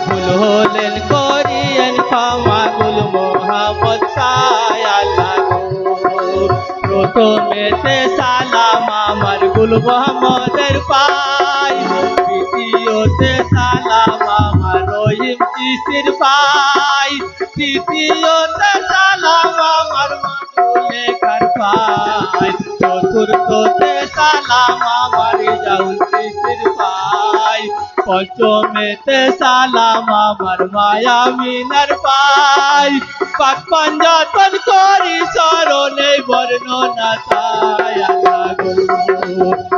ভুল হলেন করিয়েন ক্ষমা গুল মোহাম্মদ সায় আল্লাহ গো। প্রথমেতে সালাম আমার গুল মোহাম্মদের পাই, দ্বিতীয়তে সালাম আমার রহিম চিশতির পাই, তৃতীয়তে সালাম আমার লেখার পাই, চতুর্থতে সালাম আমার জাউল চিশতির পাই, পঞ্চমেতে সালাম আমার মায়া মিনার পাই। পাক পঞ্জাতন করি চরণে বর্ণনা তাই আল্লাহ গো।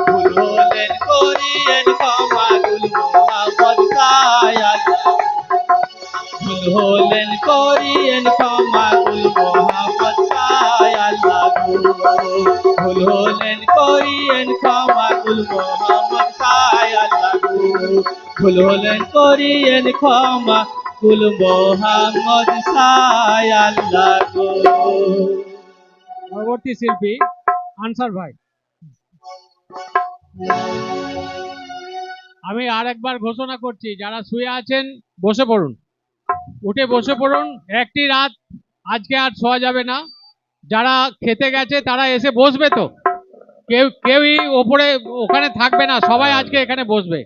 ভুল হলেন করিয়েন ক্ষমা গুল মোহাম্মদ সায় আল্লাহ। ভুল হলেন করিয়েন ক্ষমা গুল মোহাম্মদ সায় আল্লাহ গো। ভুল হলেন করিয়েন ক্ষমা গুল মোহাম্মদ সায় আল্লাহ গো। ভুল হলেন করিয়েন ক্ষমা গুল মোহাম্মদ সায় আল্লাহ গো। পরবর্তী শিল্পী আনসার ভাই। আমি আর একবার ঘোষণা করছি, যারা শুয়ে আছেন বসে পড়ুন, উঠে বসে পড়ুন। একটি রাত আজকে আর শোয়া যাবে না। যারা খেতে গেছে তারা এসে বসবে তো, কেউই ওপরে ওখানে থাকবে না, সবাই আজকে এখানে বসবে।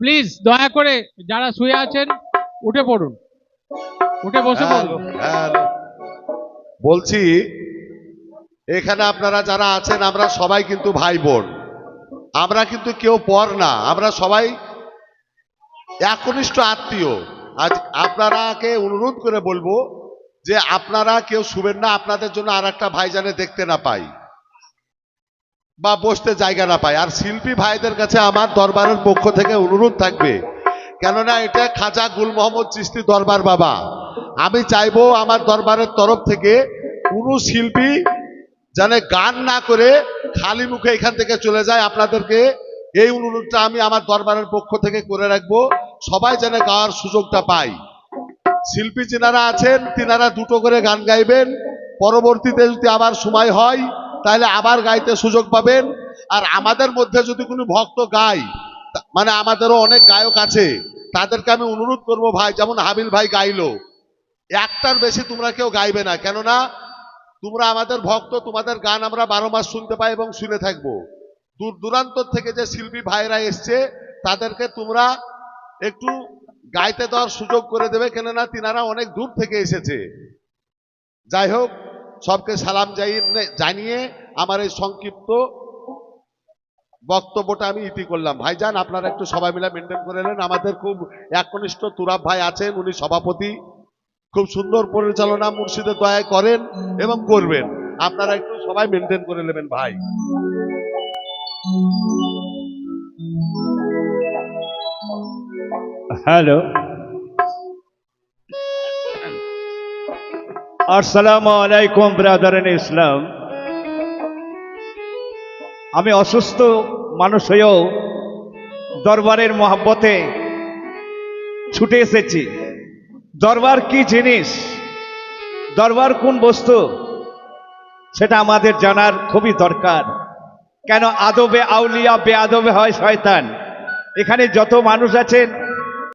প্লিজ দয়া করে যারা শুয়ে আছেন উঠে পড়ুন, উঠে বসে পড়ুন। বলছি এখানে আপনারা যারা আছেন আমরা সবাই কিন্তু ভাই বোন, আমরা কিন্তু কেউ পর না, আমরা সবাই একনিষ্ঠ আত্মীয়। আজ আপনারাকে অনুরোধ করে বলবো যে আপনারা কেউ শুবেন না, আপনাদের জন্য আর একটা ভাইজানে দেখতে না পাই বা বসতে জায়গা না পাই। আর শিল্পী ভাইদের কাছে আমার দরবারের পক্ষ থেকে অনুরোধ থাকবে, কেননা এটা খাজা গুল মোহাম্মদ চিশতি দরবার বাবা। আমি চাইবো আমার দরবারের তরফ থেকে কোনো শিল্পী যেন গান না করে খালি মুখে এখান থেকে চলে যায়। আপনাদেরকে এই অনুরোধটা আমি আমার দরবারের পক্ষ থেকে করে রাখবো, সবাই যেন গাওয়ার সুযোগটা পায়। শিল্পী যিনারা আছেন তিনারা দুটো করে গান গাইবেন, পরবর্তীতে যদি আবার সময় হয় তাহলে আবার গাইতে সুযোগ পাবেন। আর আমাদের মধ্যে যদি কোনো ভক্ত গায়, মানে আমাদেরও অনেক গায়ক আছে, তাদেরকে আমি অনুরোধ করব ভাই, যেমন হাবিল ভাই গাইলো, একটার বেশি তোমরা কেউ গাইবে না, কেননা তোমরা আমাদের ভক্ত, তোমাদের গান আমরা 12 মাস শুনতে পাই এবং শুনে থাকবো। দূর দূরান্ত থেকে যে শিল্পী ভাইরা এসছে তাদেরকে তোমরা একটু গাইতে দেওয়ার সুযোগ করে দেবে, কেননা তিনারা অনেক দূর থেকে এসেছে। যাই হোক, সবকে সালাম জানিয়ে আমার এই সংক্ষিপ্ত বক্তব্যটা আমি ইতি করলাম। ভাইজান আপনারা একটু সবাই মিলে মেনটেন করে নেন। আমাদের খুব একনিষ্ঠ তুরাব ভাই আছেন, উনি সভাপতি, খুব সুন্দর পরিচালনা মুর্শিদের দয়ায় করেন এবং করবেন। আপনারা একটু সবাই মেনটেন করে নেবেন ভাই। হ্যালো, আসসালামু আলাইকুম ব্রাদার ইন ইসলাম। আমি অসুস্থ মানুষ হয়েও দরবারের মহব্বতে ছুটে এসেছি। দরবার কি জিনিস, দরবার কোন বস্তু, সেটা আমাদের জানার খুবই দরকার। কেন আদবে আউলিয়া বেআদবে হয় শয়তান। এখানে যত মানুষ আছেন